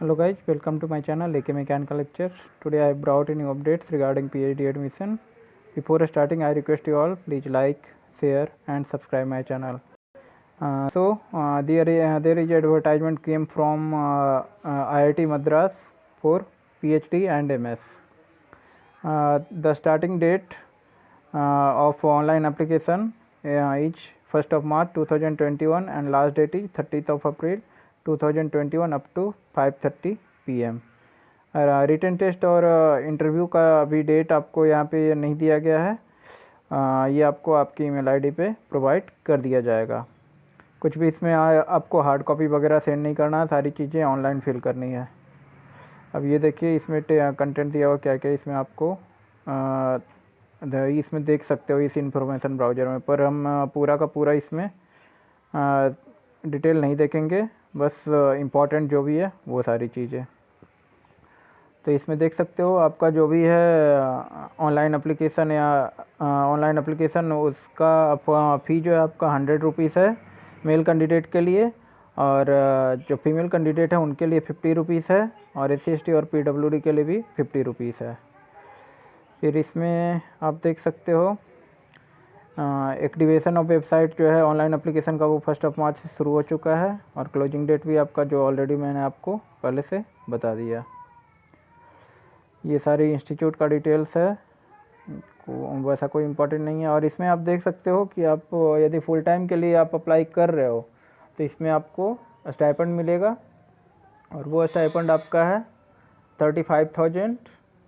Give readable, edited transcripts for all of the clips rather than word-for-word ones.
Hello guys, welcome to my channel AK Mechanical Lectures. Today I have brought new updates regarding PhD admission. Before starting, I request you all please like, share and subscribe my channel. There is advertisement came from IIT Madras for PhD and MS. The starting date of online application is 1st of March 2021 and last date is 30th of April 2021 up to 5:30 PM. Written test और interview का भी date आपको यहाँ पे नहीं दिया गया है, ये आपको आपकी ईमेल आईडी पे प्रोवाइड कर दिया जाएगा। कुछ भी इसमें आपको हार्ड कॉपी वगैरह सेंड नहीं करना है, सारी चीज़ें ऑनलाइन फिल करनी है। अब ये देखिए इसमें कंटेंट दिया हुआ क्या क्या इसमें आपको इसमें देख सकते हो इस इंफॉर्मेशन ब्राउज़र में, पर हम पूरा का पूरा इसमें डिटेल नहीं देखेंगे, बस इम्पॉर्टेंट जो भी है वो सारी चीज़ें। तो इसमें देख सकते हो आपका जो भी है ऑनलाइन एप्लीकेशन उसका फ़ी जो है आपका 100 रुपीज़ है मेल कैंडिडेट के लिए, और जो फीमेल कैंडिडेट है उनके लिए 50 रुपीज़ है, और SC/ST और PWD के लिए भी 50 रुपीज़ है। फिर इसमें आप देख सकते हो एक्टिवेशन ऑफ वेबसाइट जो है ऑनलाइन एप्लीकेशन का वो 1 मार्च से शुरू हो चुका है, और क्लोजिंग डेट भी आपका जो ऑलरेडी मैंने आपको पहले से बता दिया। ये सारी इंस्टीट्यूट का डिटेल्स है, वैसा कोई इम्पोर्टेंट नहीं है। और इसमें आप देख सकते हो कि आप यदि फुल टाइम के लिए आप अप्लाई कर रहे हो तो इसमें आपको स्टाइपेंड मिलेगा, और वो स्टाइपेंड आपका है 35,000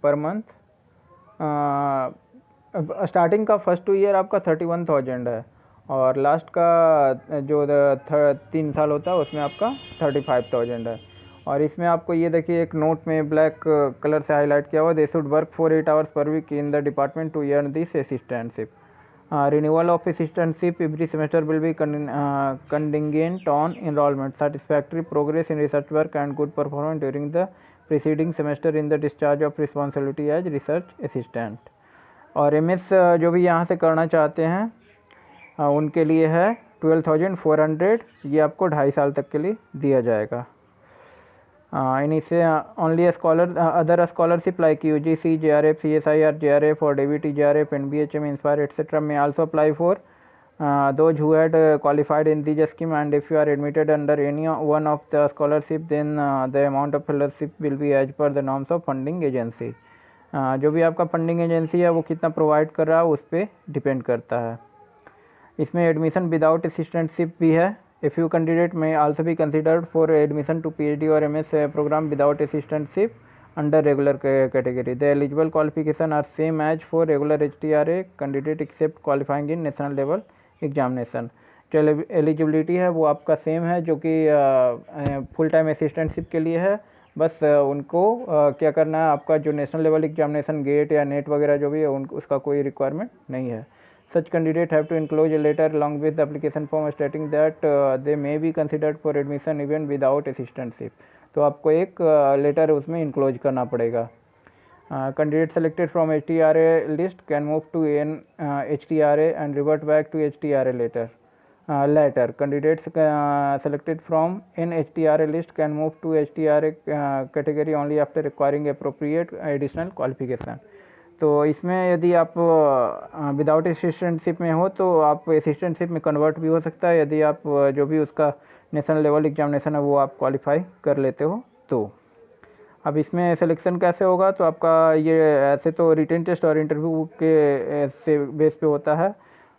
पर मंथ। स्टार्टिंग का फर्स्ट 2 ईयर आपका 31,000 है, और लास्ट का जो 3 साल होता है उसमें आपका 35,000 है। और इसमें आपको ये देखिए एक नोट में ब्लैक कलर से हाईलाइट किया हुआ, they should work for 8 hours per week in the department to earn this assistantship. Renewal of assistantship every semester will be contingent on enrolment, satisfactory progress in research work and good performance during the preceding semester in the discharge of responsibility as research assistant. और MS जो भी यहाँ से करना चाहते हैं उनके लिए है 12,400, ये आपको 2.5 साल तक के लिए दिया जाएगा। इनसे only other scholarship like UGC, JRF, CSIR, JRF और DBT, JRF, NBHM, Inspire etc. may also apply for those who had qualified in this scheme, and if you are admitted under any one of the scholarship then the amount of fellowship will be as per the norms of funding agency। जो भी आपका funding agency है वो कितना provide कर रहा है उस पर डिपेंड करता है। इसमें एडमिशन विदाउट असिस्टेंटशिप भी है। If you candidate may also be considered for admission to PhD और MS programme without assistantship under regular category. The eligible qualification are same as for regular HTRA candidate except qualifying in national level examination. जो eligibility है वो आपका same है जो कि full time assistantship के लिए है। बस उनको क्या करना है, आपका जो नेशनल लेवल एग्जामिनेशन गेट या नेट वगैरह जो भी है उसका कोई रिक्वायरमेंट नहीं है। Such candidate have to enclose a letter along with the application form stating that they may be considered for admission even without assistantship। तो आपको एक लेटर उसमें इनक्लोज करना पड़ेगा। Candidate selected from HTRA list can move to HTRA and revert back to HTRA later। Candidates selected from HTRA list can move to HTRA category only after requiring appropriate additional qualification। तो इसमें यदि आप without assistantship में हो तो आप assistantship में convert भी हो सकता है, यदि आप जो भी उसका नेशनल लेवल एग्जामिनेशन है वो आप क्वालिफाई कर लेते हो तो। अब इसमें सिलेक्शन कैसे होगा, तो आपका ये ऐसे तो रिटन टेस्ट और इंटरव्यू के से बेस पे होता है,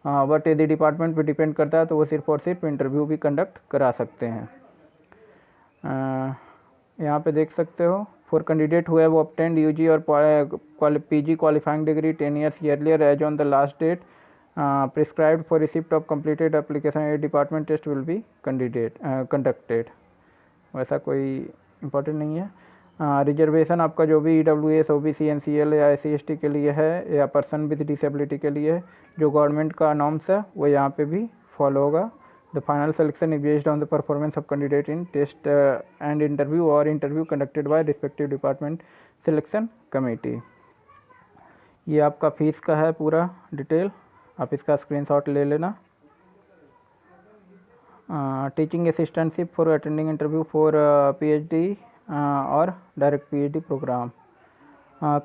बट यदि डिपार्टमेंट पे डिपेंड करता है तो वो सिर्फ और सिर्फ इंटरव्यू भी कंडक्ट करा सकते हैं। यहाँ पे देख सकते हो for candidate who have obtained UG और PG qualifying degree 10 years earlier as on the last date prescribed for receipt of completed application a department test will be conducted। वैसा कोई इम्पोर्टेंट नहीं है। रिजर्वेशन आपका जो भी EWS, OBC, NCL या SC/ST के लिए है या पर्सन विद डिसेबिलिटी के लिए जो गवर्नमेंट का नॉर्म्स है वो यहाँ पे भी फॉलो होगा। The final selection is based on the performance of candidate in test and interview conducted by respective department selection committee। ये आपका फीस का है पूरा डिटेल, आप इसका स्क्रीनशॉट ले लेना। Teaching assistantship for attending interview for PhD और direct PhD programme.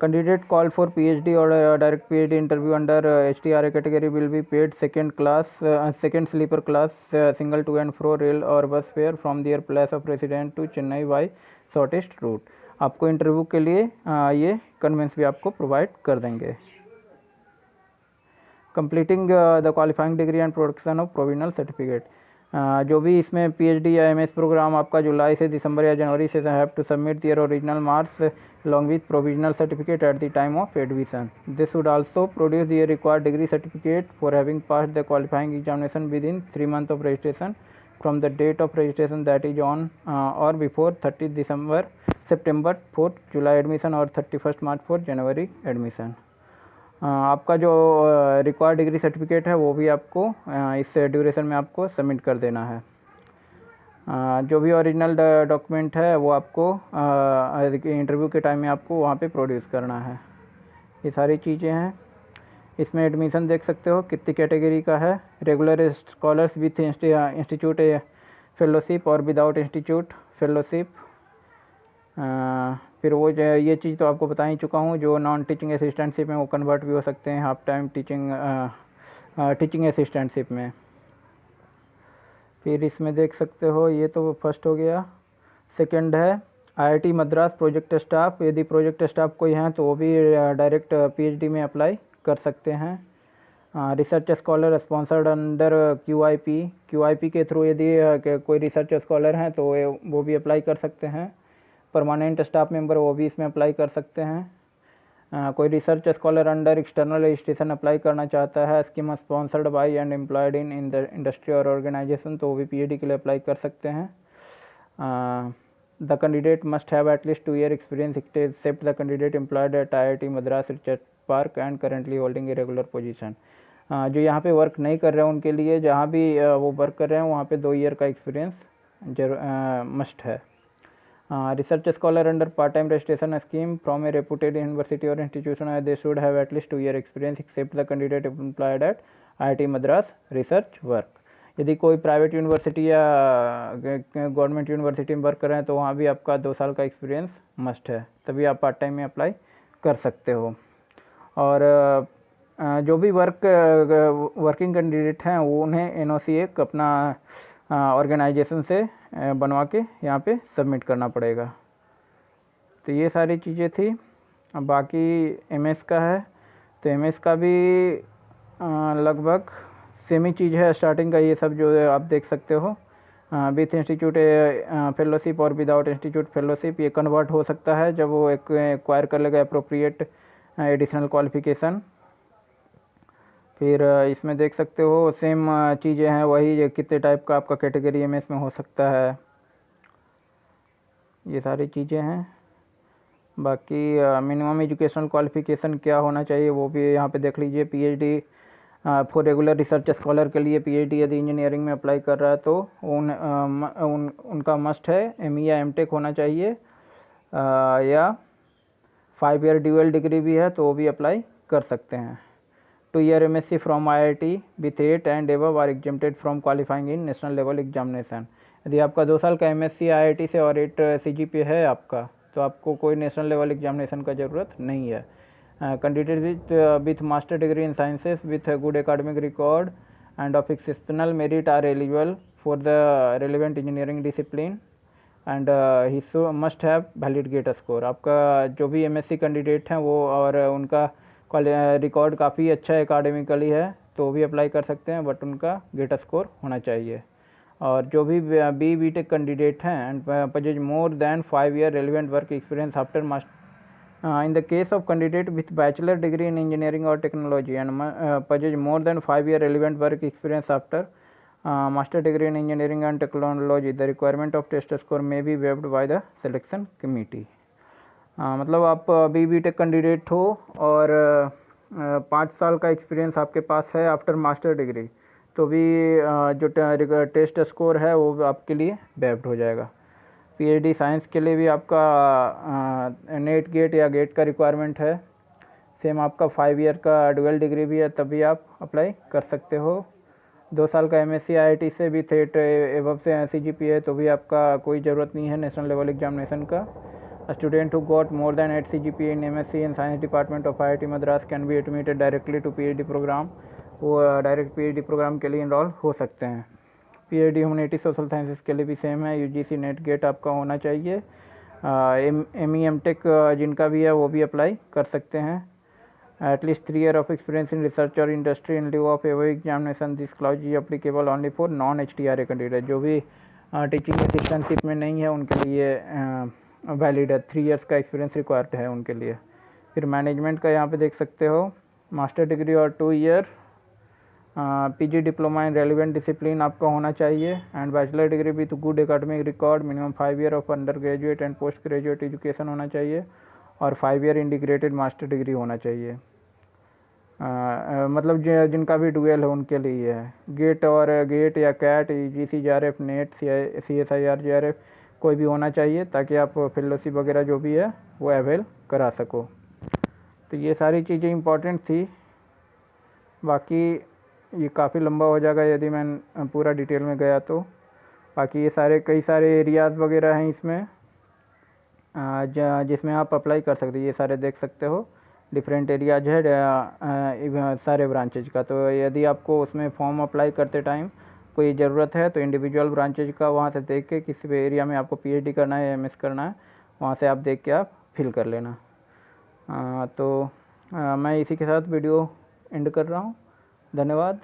Candidate call for PhD or direct PhD interview under HTRA category will be paid second sleeper class single to and fro rail or bus fare from their place of residence to Chennai by shortest route। आपको interview के लिए ये convince भी आपको provide कर देंगे। Completing the qualifying degree and production of provisional certificate. जो भी इसमें पीएचडी या एमएस प्रोग्राम आपका जुलाई से दिसंबर या जनवरी से have to submit their original marks along with provisional certificate at the time of admission. They should also produce their required degree certificate for having passed the qualifying examination within 3 months of registration from the date of registration, that is on or before 30 September 4th July admission और 31 March for January admission। आपका जो required degree certificate है वो भी आपको इस duration में आपको सबमिट कर देना है। जो भी ओरिजिनल डॉक्यूमेंट है वो आपको इंटरव्यू के टाइम में आपको वहाँ पे प्रोड्यूस करना है। ये सारी चीज़ें हैं। इसमें एडमिशन देख सकते हो कितनी कैटेगरी का है। Regular scholars with institute fellowship और विदाउट इंस्टीट्यूट फेलोशिप। फिर वो ये चीज़ तो आपको बता ही चुका हूँ। जो नॉन टीचिंग असिस्टेंटशिप में वो कन्वर्ट भी हो सकते हैं हाफ टाइम टीचिंग असिस्टेंटशिप में। फिर इसमें देख सकते हो ये तो फर्स्ट हो गया। सेकंड है आईआईटी मद्रास प्रोजेक्ट स्टाफ। यदि प्रोजेक्ट स्टाफ कोई हैं तो वो भी डायरेक्ट पीएचडी में अप्लाई कर सकते हैं। Research scholar sponsored under QIP के थ्रू यदि कोई रिसर्च स्कॉलर हैं तो वो भी अप्लाई कर सकते हैं। परमानेंट स्टाफ मेंबर वो भी इसमें अप्लाई कर सकते हैं। कोई research scholar under external registration apply करना चाहता है scheme sponsored by and employed in the industry और ऑर्गेनाइजेशन तो वो भी पीएचडी के लिए अप्लाई कर सकते हैं। The candidate must have at least 2 year experience except the candidate employed at IIT Madras research park and currently holding a regular position. जो यहाँ पे वर्क नहीं कर रहे हैं उनके लिए जहाँ भी वो वर्क कर रहे हैं वहाँ पे 2 year का एक्सपीरियंस मस्ट है। Research scholar under part time registration scheme from a reputed university और institution they should have at least 2 year experience except the candidate employed at IIT Madras research work. यदि कोई प्राइवेट यूनिवर्सिटी या government university में work कर रहे हैं तो वहाँ भी आपका 2 साल का एक्सपीरियंस मस्ट है, तभी आप पार्ट टाइम में अप्लाई कर सकते हो। और जो भी वर्किंग कैंडिडेट हैं वो उन्हें एनओसी एक अपना ऑर्गेनाइजेशन से बनवा के यहाँ पे सबमिट करना पड़ेगा। तो ये सारी चीज़ें थी। अब बाकी एमएस का है तो एमएस का भी लगभग सेम ही चीज़ है। स्टार्टिंग का ये सब जो आप देख सकते हो विथ इंस्टीट्यूट फेलोशिप और विदाउट इंस्टीट्यूट फेलोशिप ये कन्वर्ट हो सकता है जब वो एक्वायर कर लेगा अप्रोप्रिएट एडिशनल क्वालिफिकेशन। फिर इसमें देख सकते हो सेम चीज़ें हैं वही, कितने टाइप का आपका कैटेगरी एमएस में हो सकता है, ये सारी चीज़ें हैं। बाकी मिनिमम एजुकेशनल क्वालिफिकेशन क्या होना चाहिए वो भी यहाँ पे देख लीजिए। PhD for regular research scholar के लिए पीएचडी यदि इंजीनियरिंग में अप्लाई कर रहा है तो उनका मस्ट है एमई या एमटेक होना चाहिए, या 5 year ड्यूअल डिग्री भी है तो वो भी अप्लाई कर सकते हैं। 2 year MSc from IIT with 8 and above are exempted from qualifying in national level examination. यदि आपका 2 साल का एमएससी आईआईटी से और 8 सीजीपीए है आपका तो आपको कोई नेशनल लेवल एग्जामिनेशन का ज़रूरत नहीं है। Candidate with master degree in sciences with good academic record and of exceptional merit are eligible for the relevant engineering discipline and he must have valid GATE score. आपका जो भी MSc candidate हैं वो और उनका रिकॉर्ड काफ़ी अच्छा academically है तो भी अप्लाई कर सकते हैं, बट उनका गेट स्कोर होना चाहिए। और जो भी बीटेक कैंडिडेट हैं and possess more than 5 year relevant work experience after master in the case of candidate with bachelor degree in engineering or technology and possess more than 5 year relevant work experience after master degree in engineering and technology, the requirement of test score may be waived by the selection committee। मतलब आप BTech candidate हो और 5 साल का experience आपके पास है after master degree तो भी जो टेस्ट स्कोर है वो आपके लिए वेव्ड हो जाएगा। पीएचडी साइंस के लिए भी आपका नेट गेट या गेट का रिक्वायरमेंट है, सेम आपका 5 year का ड्यूअल डिग्री भी है तभी आप अप्लाई कर सकते हो। 2 साल का MSc IIT से भी थेट एबव से CGPA है तो भी आपका कोई ज़रूरत नहीं है नेशनल लेवल एग्जामिनेशन का। Student who got more than 8 CGPA in MSc in science department of IIT Madras can be admitted directly to PhD programme. वो डायरेक्ट PhD प्रोग्राम के लिए इनरोल हो सकते हैं। PhD ह्यूमैनिटी सोशल साइंसेस के लिए भी सेम है। UGC नेट गेट आपका होना चाहिए। ME MTech जिनका भी है वो भी अप्लाई कर सकते हैं। At least 3 year of experience in research और industry in lieu of every examination. This clause is applicable only for non HTRA candidate. जो भी टीचिंग असिस्टेंटशिप में नहीं है उनके लिए वैलिड है। 3 years का एक्सपीरियंस रिक्वायर्ड है उनके लिए। फिर मैनेजमेंट का यहाँ पे देख सकते हो मास्टर डिग्री और 2 year PG diploma in relevant discipline आपका होना चाहिए। And bachelor degree with good academic record. Minimum 5 year of under graduate and post graduate education होना चाहिए और 5 year इंटीग्रेटेड मास्टर डिग्री होना चाहिए। मतलब जिनका भी डुएल है उनके लिए है। गेट या CAT UGC JRF NET CSIR JRF कोई भी होना चाहिए ताकि आप फेलोशिप वगैरह जो भी है वो अवेल करा सको। तो ये सारी चीज़ें इम्पॉर्टेंट थी। बाकी ये काफ़ी लंबा हो जाएगा यदि मैं पूरा डिटेल में गया तो। बाकी ये कई सारे एरियाज़ वगैरह हैं इसमें जिसमें आप अप्लाई कर सकते हैं। ये सारे देख सकते हो डिफरेंट एरियाज है सारे ब्रांचेज का। तो यदि आपको उसमें फॉर्म अप्लाई करते टाइम कोई ज़रूरत है तो इंडिविजुअल ब्रांचेज का वहाँ से देख के किसी भी एरिया में आपको PhD करना है या MS करना है वहाँ से आप देख के आप फिल कर लेना। मैं इसी के साथ वीडियो एंड कर रहा हूँ। धन्यवाद।